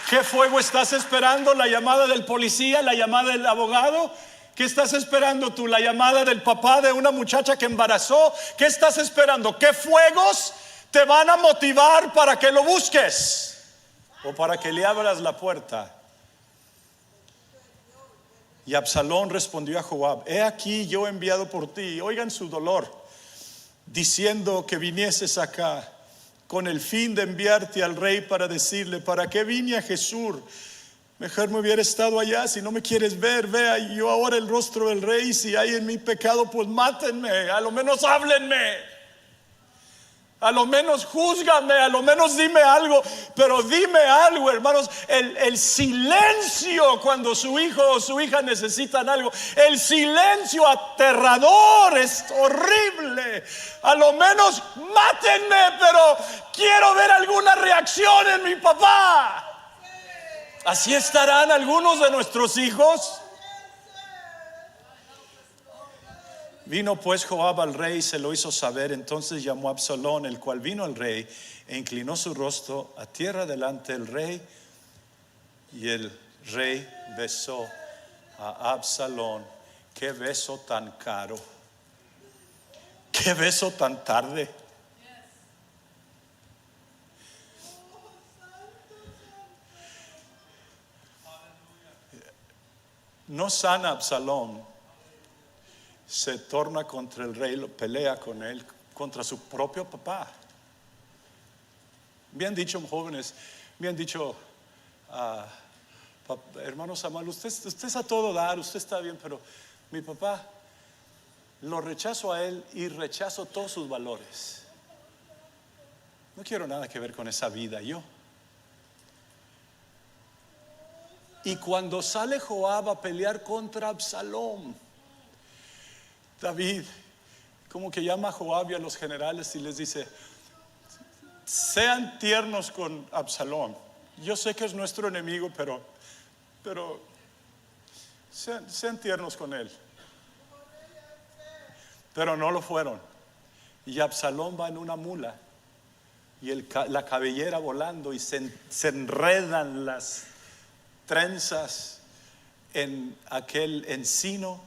¿Qué fuego estás esperando? ¿La llamada del policía? ¿La llamada del abogado? ¿Qué estás esperando tú? ¿La llamada del papá de una muchacha que embarazó? ¿Qué estás esperando? ¿Qué fuegos te van a motivar para que lo busques? ¿O para que le abras la puerta? Y Absalón respondió a Joab: he aquí yo he enviado por ti, oigan su dolor, diciendo que vinieses acá con el fin de enviarte al rey para decirle: ¿para qué vine a Jesús? Mejor me hubiera estado allá. Si no me quieres ver, vea yo ahora el rostro del rey. Si hay en mi pecado, pues mátenme. A lo menos háblenme. A lo menos júzgame. A lo menos dime algo. Pero dime algo, hermanos. El silencio cuando su hijo o su hija necesitan algo. El silencio aterrador es horrible. A lo menos mátenme, pero quiero ver alguna reacción en mi papá. Así estarán algunos de nuestros hijos. Vino pues Joab al rey y se lo hizo saber. Entonces llamó a Absalón, el cual vino al rey e inclinó su rostro a tierra delante del rey. Y el rey besó a Absalón. Qué beso tan caro. Qué beso tan tarde. No sana Absalón, se torna contra el rey, pelea con él, contra su propio papá. Bien dicho, jóvenes, bien dicho, hermanos amados, usted es a todo dar, usted está bien, pero mi papá, lo rechazo a él y rechazo todos sus valores. No quiero nada que ver con esa vida yo. Y cuando sale Joab a pelear contra Absalón, David como que llama a Joab y a los generales y les dice: sean tiernos con Absalón. Yo sé que es nuestro enemigo, pero sean tiernos con él. Pero no lo fueron. Y Absalón va en una mula y la cabellera volando, y se enredan las trenzas en aquel encino,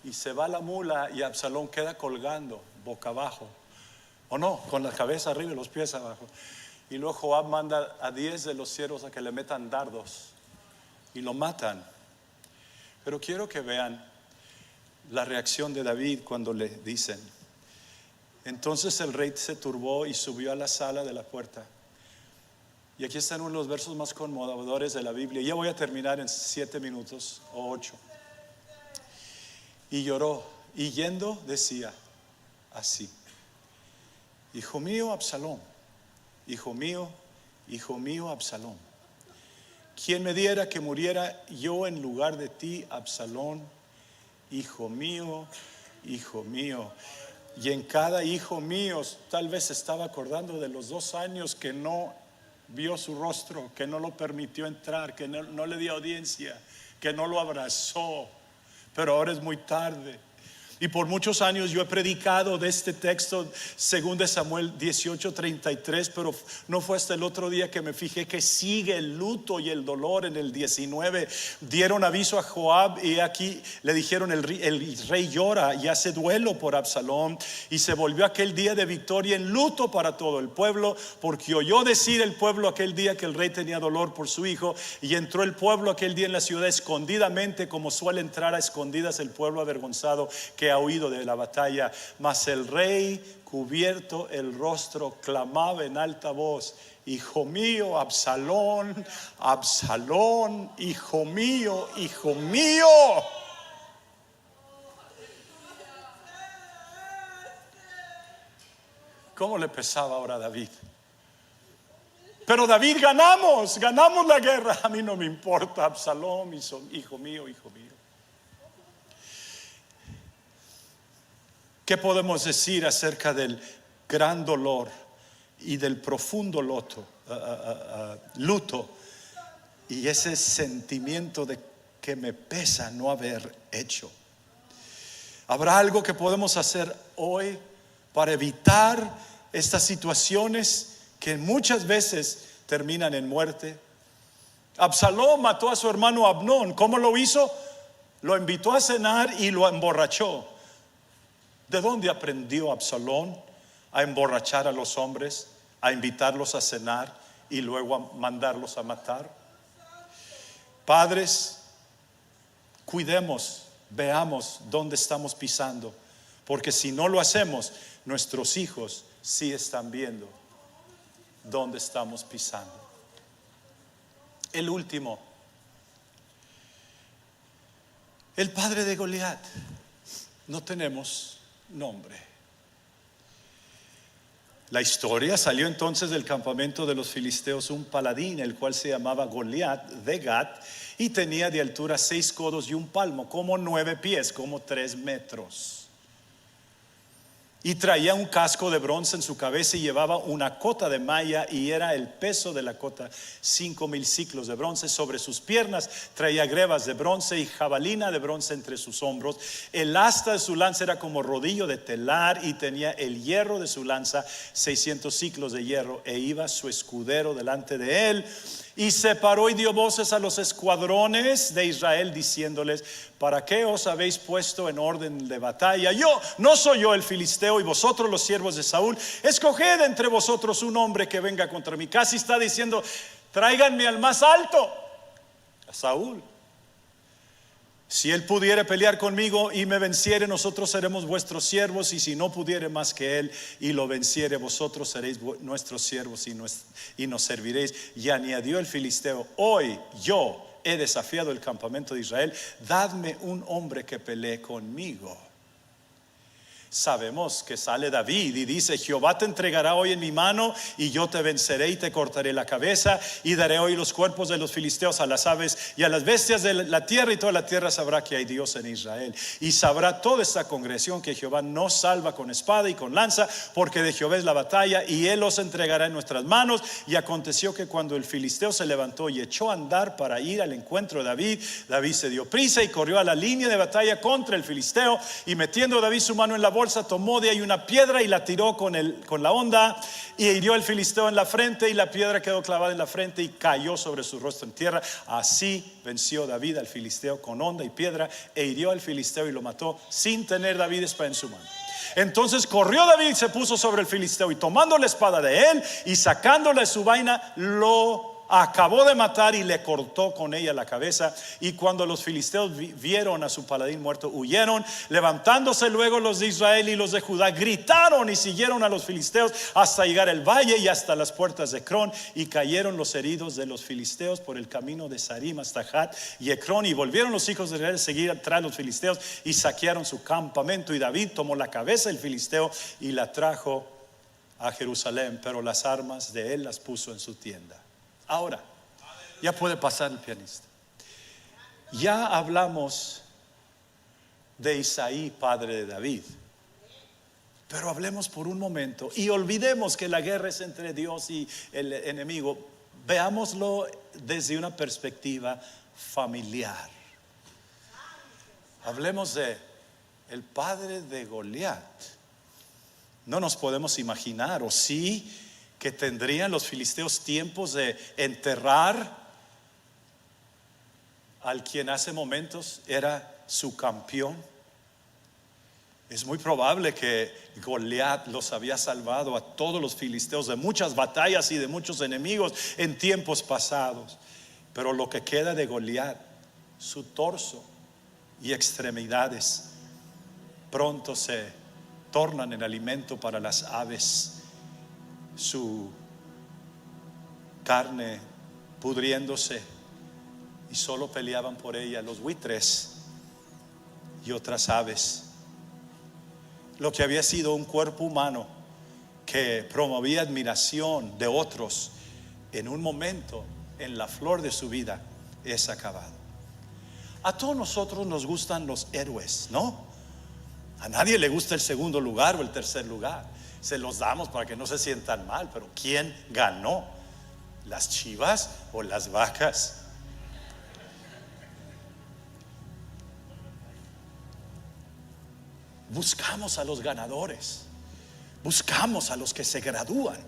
y se va la mula y Absalón queda colgando boca abajo, o no, con la cabeza arriba y los pies abajo. Y luego Joab manda a 10 de los siervos a que le metan dardos y lo matan. Pero quiero que vean la reacción de David cuando le dicen. Entonces el rey se turbó y subió a la sala de la puerta. Y aquí están uno de los versos más conmovedores de la Biblia. Ya voy a terminar en 7 minutos o 8. Y lloró, y yendo decía así: hijo mío Absalón, hijo mío Absalón, ¿quién me diera que muriera yo en lugar de ti, Absalón? Hijo mío, hijo mío. Y en cada hijo mío tal vez estaba acordando de los 2 años que no vio su rostro, que no lo permitió entrar, que no le dio audiencia, que no lo abrazó. Pero ahora es muy tarde. Y por muchos años yo he predicado de este texto, 2 Samuel 18:33, pero no fue hasta el otro día que me fijé que sigue el luto y el dolor en el 19. Dieron aviso a Joab y aquí le dijeron: el rey llora y hace duelo por Absalón. Y se volvió aquel día de victoria en luto para todo el pueblo, porque oyó decir el pueblo aquel día que el rey tenía dolor por su hijo. Y entró el pueblo aquel día en la ciudad escondidamente, como suele entrar a escondidas el pueblo avergonzado que ha huido de la batalla. Mas el rey, cubierto el rostro, clamaba en alta voz: hijo mío Absalón, Absalón, hijo mío, hijo mío. ¿Cómo le pesaba ahora a David? Pero David, ganamos la guerra. A mí no me importa, Absalón, hijo mío, hijo mío. ¿Qué podemos decir acerca del gran dolor y del profundo luto y ese sentimiento de que me pesa no haber hecho? ¿Habrá algo que podemos hacer hoy para evitar estas situaciones que muchas veces terminan en muerte? Absalón mató a su hermano Amnón. ¿Cómo lo hizo? Lo invitó a cenar y lo emborrachó. ¿De dónde aprendió Absalón a emborrachar a los hombres, a invitarlos a cenar y luego a mandarlos a matar? Padres, cuidemos, veamos dónde estamos pisando, porque si no lo hacemos, nuestros hijos sí están viendo dónde estamos pisando. El último, el padre de Goliat. No tenemos nombre. La historia salió entonces del campamento de los filisteos un paladín, el cual se llamaba Goliat de Gat, y tenía de altura 6 codos y 1 palmo, como 9 pies, como 3 metros. Y traía un casco de bronce en su cabeza y llevaba una cota de malla, y era el peso de la cota 5,000 siclos de bronce. Sobre sus piernas traía grebas de bronce y jabalina de bronce entre sus hombros. El asta de su lanza era como rodillo de telar, y tenía el hierro de su lanza 600 siclos de hierro. E iba su escudero delante de él, y se paró y dio voces a los escuadrones de Israel, diciéndoles: ¿para qué os habéis puesto en orden de batalla? No soy yo el filisteo, y vosotros los siervos de Saúl. Escoged entre vosotros un hombre que venga contra mí. Casi está diciendo: tráiganme al más alto, a Saúl. Si él pudiere pelear conmigo y me venciere, nosotros seremos vuestros siervos, y si no pudiere más que él y lo venciere, vosotros seréis nuestros siervos y nos serviréis. Y añadió el filisteo: hoy yo he desafiado el campamento de Israel, dadme un hombre que pelee conmigo. Sabemos que sale David y dice: Jehová te entregará hoy en mi mano, y yo te venceré y te cortaré la cabeza, y daré hoy los cuerpos de los filisteos a las aves y a las bestias de la tierra, y toda la tierra sabrá que hay Dios en Israel. Y sabrá toda esta congregación que Jehová no salva con espada y con lanza, porque de Jehová es la batalla, y él los entregará en nuestras manos. Y aconteció que cuando el filisteo se levantó y echó a andar para ir al encuentro de David, David se dio prisa y corrió a la línea de batalla contra el filisteo, y metiendo David su mano en la bolsa, tomó de ahí una piedra y la tiró con la honda, y hirió al filisteo en la frente, y la piedra quedó clavada en la frente y cayó sobre su rostro en tierra. Así venció David al filisteo con honda y piedra, e hirió al filisteo y lo mató, sin tener David espada en su mano. Entonces corrió David y se puso sobre el filisteo, y tomando la espada de él y sacándola de su vaina, lo acabó de matar y le cortó con ella la cabeza. Y cuando los filisteos vieron a su paladín muerto, huyeron. Levantándose luego los de Israel y los de Judá, gritaron y siguieron a los filisteos hasta llegar al valle y hasta las puertas de Ecrón, y cayeron los heridos de los filisteos por el camino de Sarim hasta Gat y Ecrón. Y volvieron los hijos de Israel a seguir tras los filisteos, y saquearon su campamento. Y David tomó la cabeza del filisteo y la trajo a Jerusalén, pero las armas de él las puso en su tienda. Ahora, ya puede pasar el pianista. Ya hablamos de Isaí, padre de David, pero hablemos por un momento y olvidemos que la guerra es entre Dios y el enemigo. Veámoslo desde una perspectiva familiar. Hablemos de el padre de Goliat. No nos podemos imaginar, o sí, que tendrían los filisteos tiempos de enterrar al quien hace momentos era su campeón. Es muy probable que Goliat los había salvado a todos los filisteos de muchas batallas y de muchos enemigos en tiempos pasados. Pero lo que queda de Goliat, su torso y extremidades, pronto se tornan en alimento para las aves, su carne pudriéndose, y solo peleaban por ella los buitres y otras aves. Lo que había sido un cuerpo humano que promovía admiración de otros, en un momento, en la flor de su vida, es acabado. A todos nosotros nos gustan los héroes, ¿no? A nadie le gusta el segundo lugar o el tercer lugar. Se los damos para que no se sientan mal, pero ¿quién ganó? ¿Las chivas o las vacas? buscamos a los ganadores, buscamos a los que se gradúan,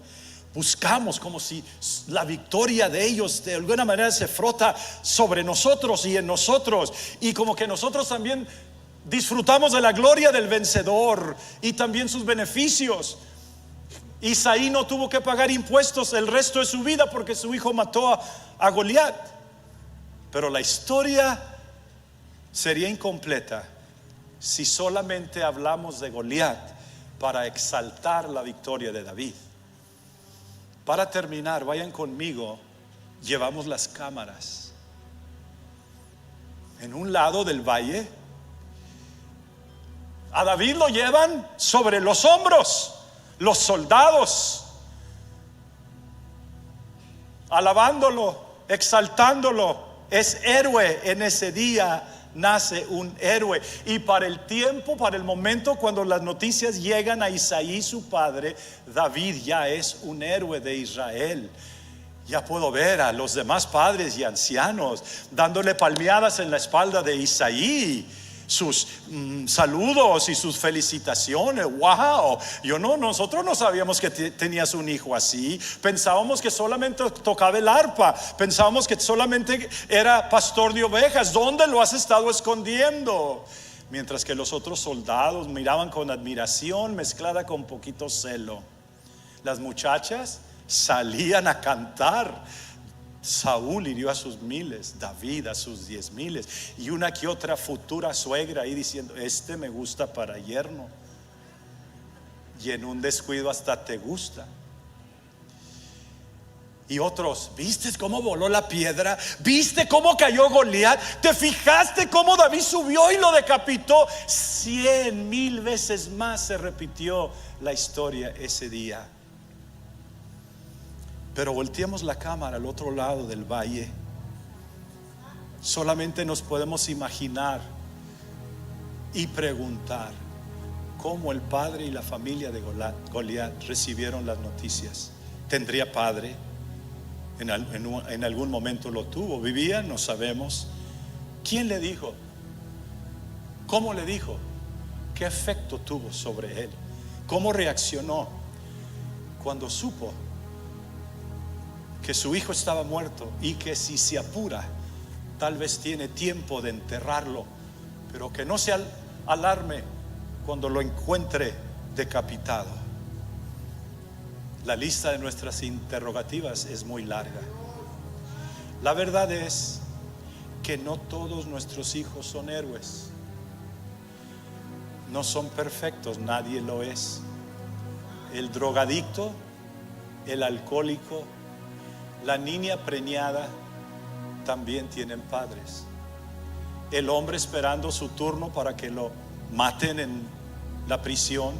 buscamos como si la victoria de ellos de alguna manera se frota sobre nosotros y en nosotros, y como que nosotros también disfrutamos de la gloria del vencedor y también sus beneficios. Isaí no tuvo que pagar impuestos el resto de su vida porque su hijo mató a Goliat, pero la historia sería incompleta si solamente hablamos de Goliat para exaltar la victoria de David. Para terminar, vayan conmigo, llevamos las cámaras. En un lado del valle, a David lo llevan sobre los hombros los soldados, alabándolo, exaltándolo. Es héroe. En ese día nace un héroe. Y para el tiempo, para el momento cuando las noticias llegan a Isaí su padre, David ya es un héroe de Israel. Ya puedo ver a los demás padres y ancianos dándole palmeadas en la espalda de Isaí, sus saludos y sus felicitaciones. Wow, nosotros no sabíamos que tenías un hijo así. Pensábamos que solamente tocaba el arpa, pensábamos que solamente era pastor de ovejas. ¿Dónde lo has estado escondiendo? Mientras que los otros soldados miraban con admiración mezclada con poquito celo. Las muchachas salían a cantar. Saúl hirió a sus 1000, David a sus 10,000, y una que otra futura suegra ahí diciendo: este me gusta para yerno, y en un descuido hasta te gusta. Y otros: ¿viste cómo voló la piedra? ¿Viste cómo cayó Goliat? ¿Te fijaste cómo David subió y lo decapitó? 100,000 veces más se repitió la historia ese día. Pero volteamos la cámara al otro lado del valle. Solamente nos podemos imaginar y preguntar cómo el padre y la familia de Goliat recibieron las noticias. ¿Tendría padre? En algún momento lo tuvo. ¿Vivía? No sabemos. ¿Quién le dijo? ¿Cómo le dijo? ¿Qué efecto tuvo sobre él? ¿Cómo reaccionó cuando supo que su hijo estaba muerto y que si se apura tal vez tiene tiempo de enterrarlo, pero que no se alarme cuando lo encuentre decapitado? La lista de nuestras interrogativas es muy larga. La verdad es que no todos nuestros hijos son héroes. No son perfectos, nadie lo es. El drogadicto, el alcohólico, la niña preñada también tienen padres. El hombre esperando su turno para que lo maten en la prisión,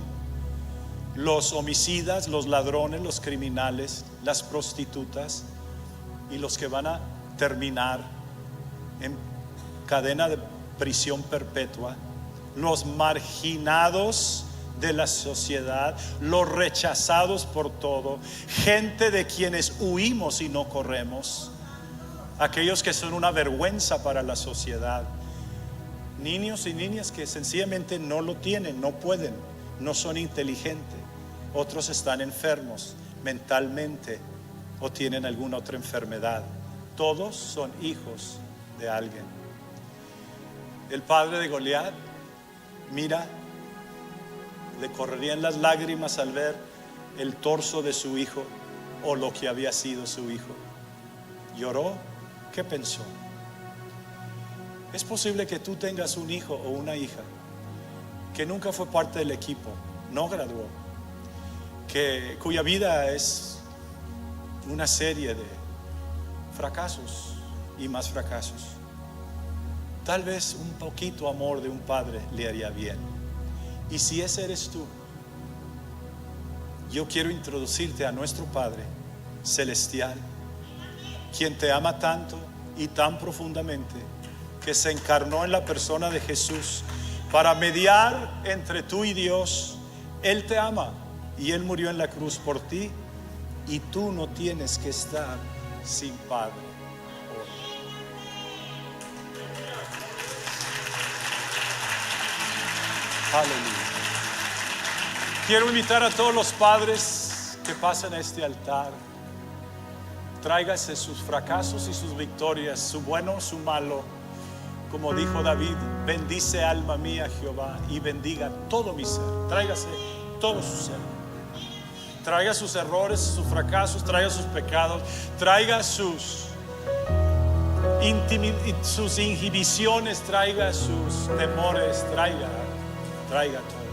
los homicidas, los ladrones, los criminales, las prostitutas y los que van a terminar en cadena de prisión perpetua, los marginados de la sociedad, los rechazados por todo, gente de quienes huimos y no corremos, aquellos que son una vergüenza para la sociedad, niños y niñas que sencillamente no lo tienen, no pueden, no son inteligentes, otros están enfermos mentalmente o tienen alguna otra enfermedad. Todos son hijos de alguien. El padre de Goliat, mira, le correrían las lágrimas al ver el torso de su hijo o lo que había sido su hijo. Lloró. ¿Qué pensó? Es posible que tú tengas un hijo o una hija que nunca fue parte del equipo, no graduó, cuya vida es una serie de fracasos y más fracasos. Tal vez un poquito amor de un padre le haría bien. Y si ese eres tú, yo quiero introducirte a nuestro Padre Celestial, quien te ama tanto y tan profundamente, que se encarnó en la persona de Jesús para mediar entre tú y Dios. Él te ama y Él murió en la cruz por ti, y tú no tienes que estar sin Padre hoy. Aleluya. Quiero invitar a todos los padres que pasen a este altar. Tráigase sus fracasos y sus victorias, su bueno, su malo. Como dijo David, bendice alma mía Jehová y bendiga todo mi ser. Tráigase todo su ser. Traiga sus errores, sus fracasos, traiga sus pecados, traiga sus inhibiciones, traiga sus temores, traiga todo.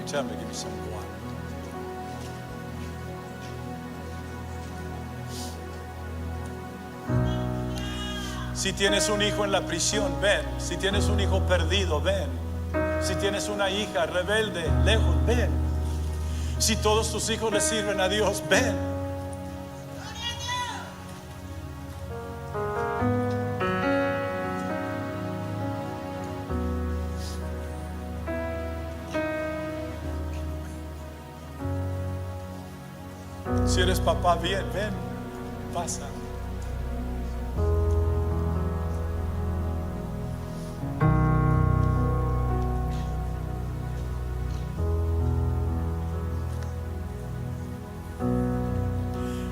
Tell me, give me some water. Si tienes un hijo en la prisión, ven. Si tienes un hijo perdido, ven. Si tienes una hija rebelde, lejos, ven. Si todos tus hijos le sirven a Dios, ven. Si eres papá, bien, ven, pasa.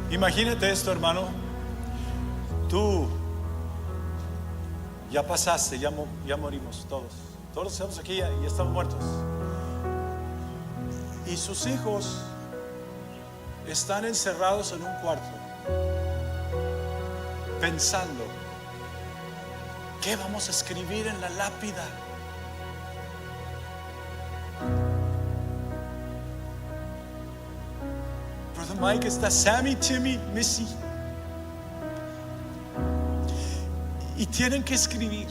Imagínate esto, hermano. Tú ya pasaste, ya morimos todos. Todos estamos aquí y estamos muertos. Y sus hijos están encerrados en un cuarto pensando, ¿qué vamos a escribir en la lápida? Brother Mike, está Sammy, Timmy, Missy, y tienen que escribir.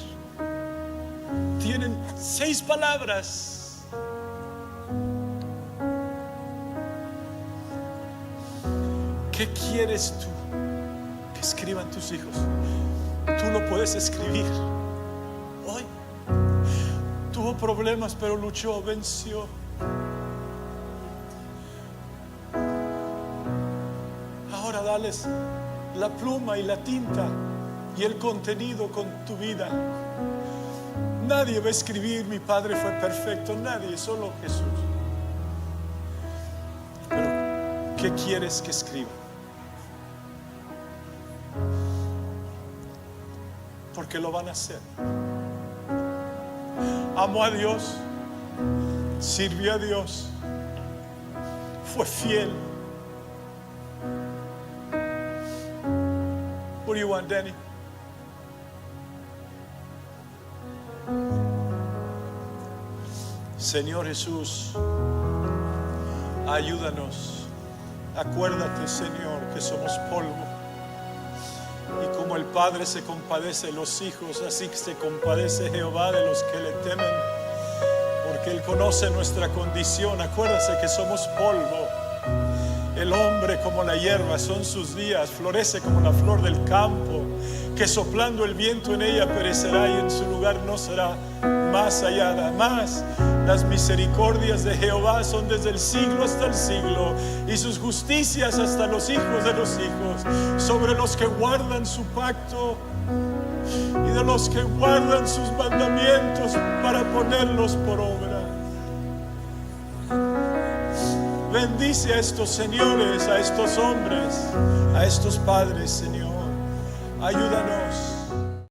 Tienen 6 palabras. ¿Qué quieres tú que escriban tus hijos? Tú lo puedes escribir hoy. Tuvo problemas, pero luchó, venció. Ahora dales la pluma y la tinta y el contenido con tu vida. Nadie va a escribir mi padre fue perfecto, nadie, solo Jesús. Pero ¿qué quieres que escriba? Porque lo van a hacer. Amó a Dios, sirvió a Dios, fue fiel. What do you want, Danny? Señor Jesús, ayúdanos. Acuérdate, Señor, que somos polvo. Y como el Padre se compadece de los hijos, así que se compadece Jehová de los que le temen, porque Él conoce nuestra condición. Acuérdate que somos polvo. El hombre como la hierba son sus días, florece como la flor del campo, que soplando el viento en ella perecerá y en su lugar no será más hallada. Más las misericordias de Jehová son desde el siglo hasta el siglo, y sus justicias hasta los hijos de los hijos, sobre los que guardan su pacto y de los que guardan sus mandamientos para ponerlos por obra. Bendice a estos señores, a estos hombres, a estos padres, Señor. Ayúdanos